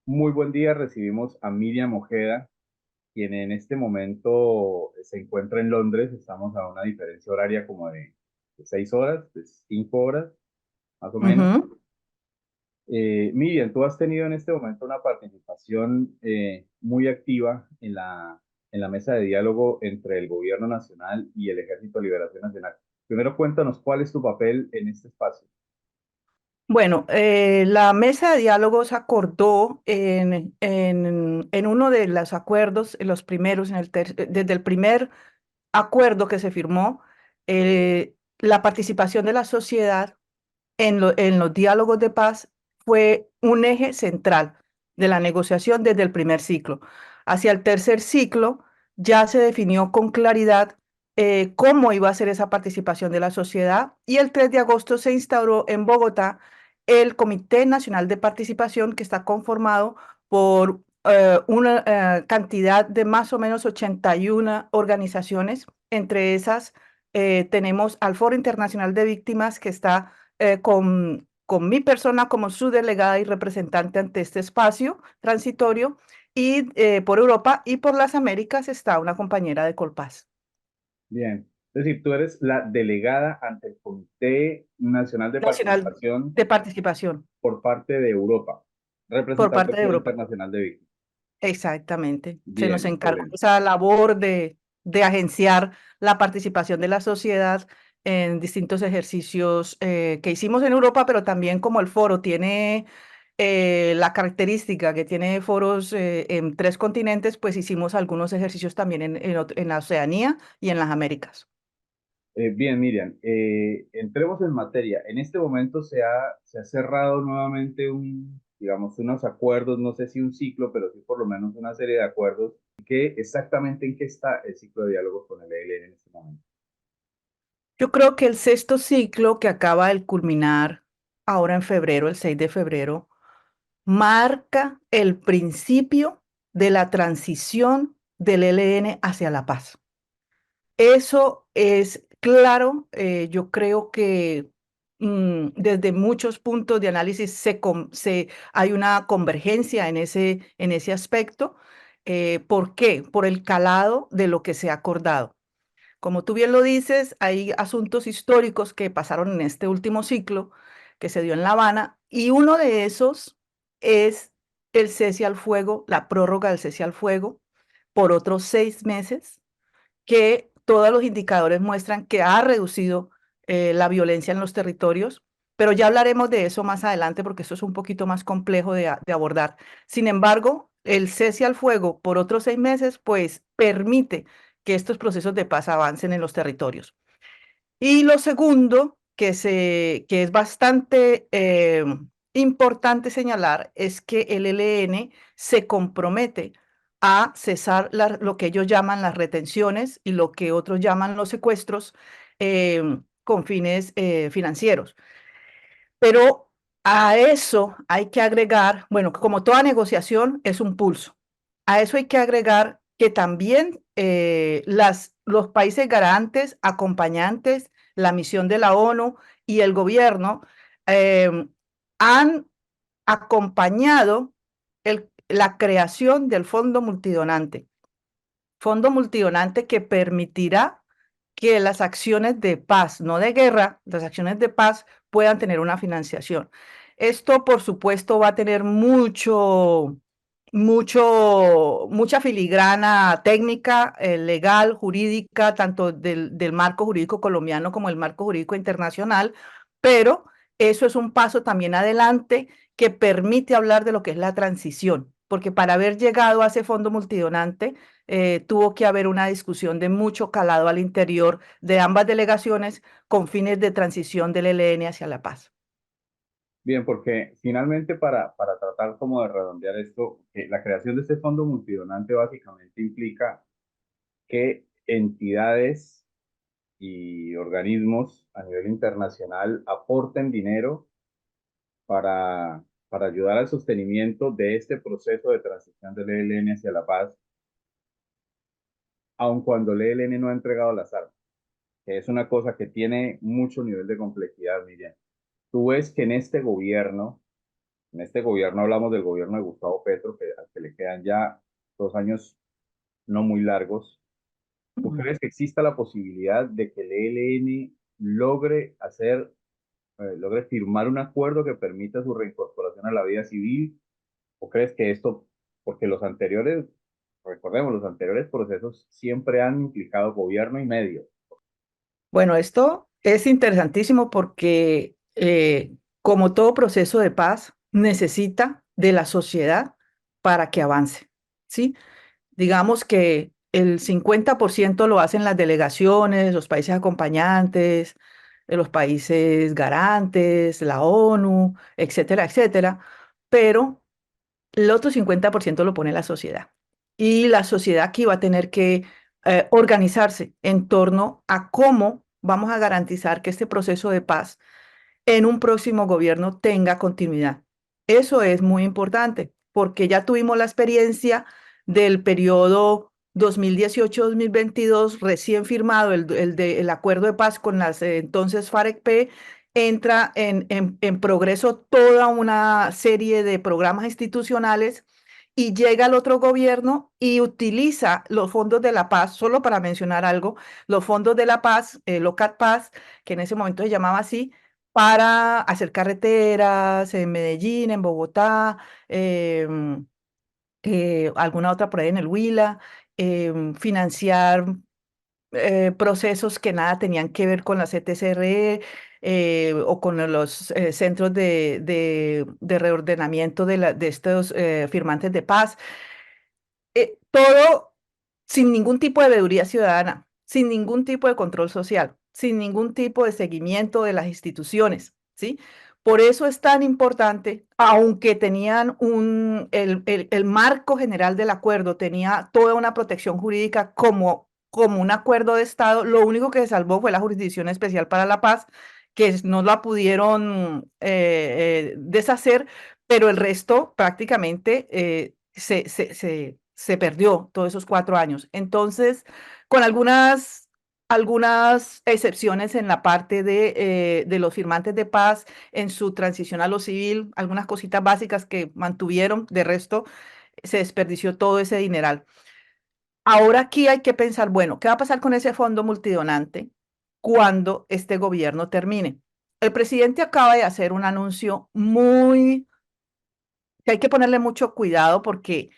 Muy buen día, recibimos a Miriam Ojeda, quien en este momento se encuentra en Londres. Estamos a una diferencia horaria como de 6 horas, de 5 horas, más o menos. Ujú. Miriam, tú has tenido en este momento una participación muy activa en la mesa de diálogo entre el Gobierno Nacional y el Ejército de Liberación Nacional. Primero, cuéntanos cuál es tu papel en este espacio. Bueno, la mesa de diálogos acordó en uno de los acuerdos, en los primeros, desde el primer acuerdo que se firmó, la participación de la sociedad en los diálogos de paz fue un eje central de la negociación desde el primer ciclo. Hacia el tercer ciclo ya se definió con claridad cómo iba a ser esa participación de la sociedad y el 3 de agosto se instauró en Bogotá el Comité Nacional de Participación que está conformado por una cantidad de más o menos 81 organizaciones. Entre esas tenemos al Foro Internacional de Víctimas que está con mi persona como su delegada y representante ante este espacio transitorio, y por Europa y por las Américas está una compañera de Colpaz, Bien, es decir, tú eres la delegada ante el Comité Nacional de nacional Participación de participación por parte de Europa, por representante parte del de Foro Europa. Internacional de Víctimas. Exactamente. Se nos Bien, encargó excelente. esa labor de agenciar la participación de la sociedad en distintos ejercicios que hicimos en Europa, pero también como el foro tiene la característica que tiene foros en 3 continentes, pues hicimos algunos ejercicios también en la Oceanía y en las Américas. Bien, Miriam, entremos en materia. En este momento se ha cerrado nuevamente digamos, unos acuerdos, no sé si un ciclo, pero sí por lo menos una serie de acuerdos. Exactamente en qué está el ciclo de diálogo con el ELN en este momento? Yo creo que el sexto ciclo que acaba de culminar ahora en febrero, el 6 de febrero, marca el principio de la transición del ELN hacia la paz. Eso es claro, yo creo que desde muchos puntos de análisis hay una convergencia en ese aspecto. ¿Por qué? Por el calado de lo que se ha acordado. Como tú bien lo dices, hay asuntos históricos que pasaron en este último ciclo que se dio en La Habana y uno de esos es el cese al fuego, la prórroga del cese al fuego por otros 6 meses, que todos los indicadores muestran que ha reducido la violencia en los territorios, pero ya hablaremos de eso más adelante porque eso es un poquito más complejo de abordar. Sin embargo, el cese al fuego por otros 6 meses, pues permite que estos procesos de paz avancen en los territorios. Y lo segundo que es bastante importante señalar es que el ELN se compromete a cesar lo que ellos llaman las retenciones y lo que otros llaman los secuestros con fines financieros. Pero a eso hay que agregar, bueno, como toda negociación es un pulso. A eso hay que agregar que también los países garantes, acompañantes, la misión de la ONU y el gobierno eh, han acompañado la creación del fondo multidonante que permitirá que las acciones de paz, no de guerra, las acciones de paz puedan tener una financiación. Esto, por supuesto, va a tener mucha filigrana técnica, legal, jurídica, tanto del marco jurídico colombiano como el marco jurídico internacional, pero eso es un paso también adelante que permite hablar de lo que es la transición, porque para haber llegado a ese fondo multidonante, tuvo que haber una discusión de mucho calado al interior de ambas delegaciones con fines de transición del ELN hacia la paz. Bien, porque finalmente para tratar como de redondear esto, la creación de este fondo multidonante básicamente implica que entidades y organismos a nivel internacional aporten dinero para ayudar al sostenimiento de este proceso de transición del ELN hacia la paz, aun cuando el ELN no ha entregado las armas, que es una cosa que tiene mucho nivel de complejidad, Miriam. Tú ves que en este gobierno En este gobierno hablamos del gobierno de Gustavo Petro, al que le quedan ya 2 años no muy largos. ¿Tú Mm. crees que exista la posibilidad de que el ELN logre firmar un acuerdo que permita su reincorporación a la vida civil? ¿O crees que esto, porque recordemos, los anteriores procesos siempre han implicado gobierno y medio? Bueno, esto es interesantísimo porque como todo proceso de paz necesita de la sociedad para que avance, ¿sí? Digamos que el 50% lo hacen las delegaciones, los países acompañantes, los países garantes, la ONU, etcétera, etcétera, pero el otro 50% lo pone la sociedad. Y la sociedad aquí va a tener que organizarse en torno a cómo vamos a garantizar que este proceso de paz en un próximo gobierno tenga continuidad. Eso es muy importante porque ya tuvimos la experiencia del periodo 2018-2022 recién firmado, el acuerdo de paz con las entonces FARC-P, entra en progreso toda una serie de programas institucionales y llega el otro gobierno y utiliza los fondos de la paz, solo para mencionar algo, los fondos de la paz, LOCAT Paz, que en ese momento se llamaba así, para hacer carreteras en Medellín, en Bogotá, alguna otra por ahí en el Huila, financiar procesos que nada tenían que ver con la CTCRE o con los centros de reordenamiento de estos firmantes de paz. Todo sin ningún tipo de veeduría ciudadana, sin ningún tipo de control social, sin ningún tipo de seguimiento de las instituciones, ¿sí? Por eso es tan importante, aunque tenían el marco general del acuerdo, tenía toda una protección jurídica como un acuerdo de Estado, lo único que se salvó fue la Jurisdicción Especial para la Paz, que no la pudieron deshacer, pero el resto prácticamente se perdió todos esos 4 años. Entonces, con algunas excepciones en la parte de los firmantes de paz, en su transición a lo civil, algunas cositas básicas que mantuvieron, de resto se desperdició todo ese dineral. Ahora aquí hay que pensar, bueno, ¿qué va a pasar con ese fondo multidonante cuando este gobierno termine? El presidente acaba de hacer un anuncio que hay que ponerle mucho cuidado porque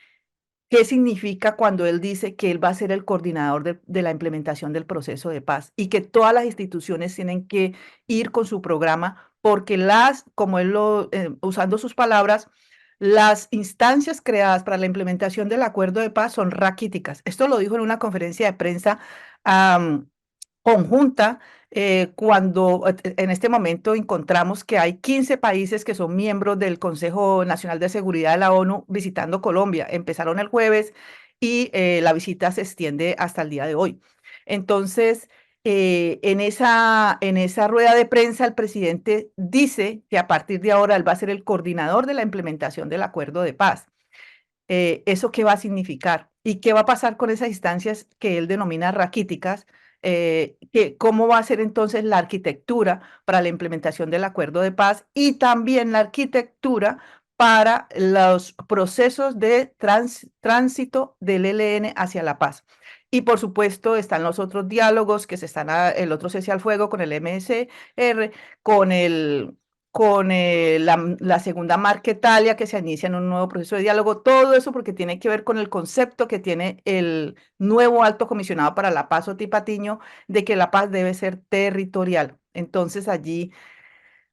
¿qué significa cuando él dice que él va a ser el coordinador de la implementación del proceso de paz y que todas las instituciones tienen que ir con su programa porque como usando sus palabras, las instancias creadas para la implementación del acuerdo de paz son raquíticas? Esto lo dijo en una conferencia de prensa conjunta, cuando en este momento encontramos que hay 15 países que son miembros del Consejo Nacional de Seguridad de la ONU visitando Colombia. Empezaron el jueves y la visita se extiende hasta el día de hoy. Entonces, en esa rueda de prensa, el presidente dice que a partir de ahora él va a ser el coordinador de la implementación del acuerdo de paz. ¿Eso qué va a significar? ¿Y qué va a pasar con esas instancias que él denomina raquíticas? ¿Cómo va a ser entonces la arquitectura para la implementación del acuerdo de paz y también la arquitectura para los procesos de tránsito del ELN hacia la paz? Y por supuesto están los otros diálogos que el otro cese al fuego con el MSR, con la segunda Marquetalia que se inicia en un nuevo proceso de diálogo, todo eso porque tiene que ver con el concepto que tiene el nuevo alto comisionado para la paz, Oti Patiño, de que la paz debe ser territorial. Entonces allí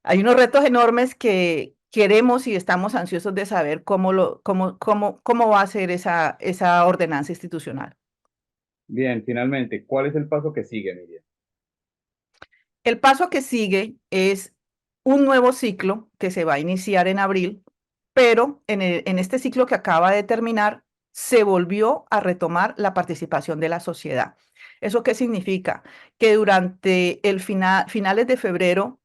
hay unos retos enormes que queremos y estamos ansiosos de saber cómo va a ser esa ordenanza institucional. Bien, finalmente, ¿cuál es el paso que sigue, Miriam? El paso que sigue es un nuevo ciclo que se va a iniciar en abril, pero en este ciclo que acaba de terminar, se volvió a retomar la participación de la sociedad. ¿Eso qué significa? Que durante finales de febrero,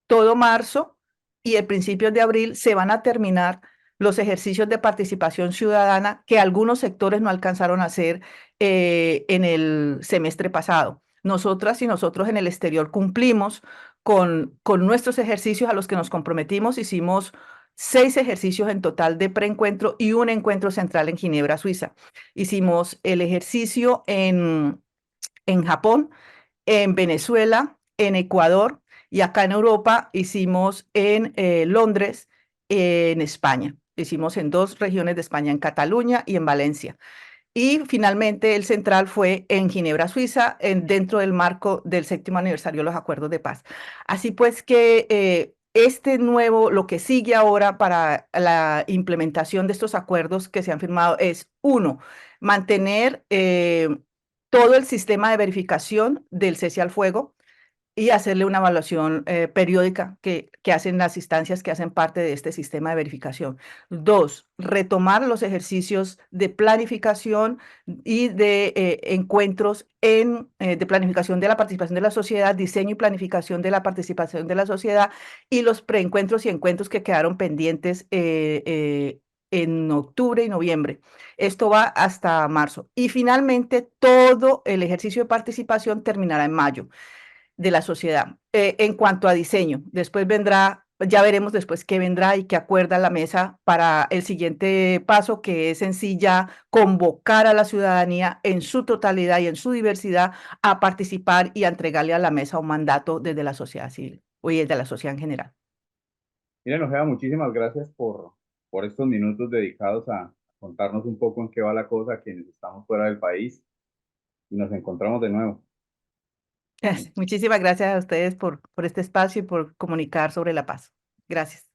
todo marzo y el principio de abril se van a terminar los ejercicios de participación ciudadana que algunos sectores no alcanzaron a hacer en el semestre pasado. Nosotras y nosotros en el exterior cumplimos con nuestros ejercicios a los que nos comprometimos, hicimos 6 ejercicios en total de preencuentro y un encuentro central en Ginebra, Suiza. Hicimos el ejercicio en Japón, en Venezuela, en Ecuador y acá en Europa hicimos en Londres, en España. Hicimos en 2 regiones de España, en Cataluña y en Valencia. Y finalmente el central fue en Ginebra, Suiza, dentro del marco del 7º aniversario de los acuerdos de paz. Así pues que este nuevo, lo que sigue ahora para la implementación de estos acuerdos que se han firmado es, uno, mantener todo el sistema de verificación del cese al fuego y hacerle una evaluación periódica que hacen las instancias que hacen parte de este sistema de verificación. Dos, retomar los ejercicios de planificación y de encuentros de planificación de la participación de la sociedad, diseño y planificación de la participación de la sociedad y los preencuentros y encuentros que quedaron pendientes en octubre y noviembre. Esto va hasta marzo. Y finalmente, todo el ejercicio de participación terminará en mayo de la sociedad. En cuanto a diseño, después vendrá, ya veremos después qué vendrá y qué acuerda la mesa para el siguiente paso, que es en sí ya convocar a la ciudadanía en su totalidad y en su diversidad a participar y a entregarle a la mesa un mandato desde la sociedad civil o desde la sociedad en general. Miren, Ojeda, muchísimas gracias por estos minutos dedicados a contarnos un poco en qué va la cosa a quienes estamos fuera del país y nos encontramos de nuevo. Muchísimas gracias a ustedes por este espacio y por comunicar sobre la paz. Gracias.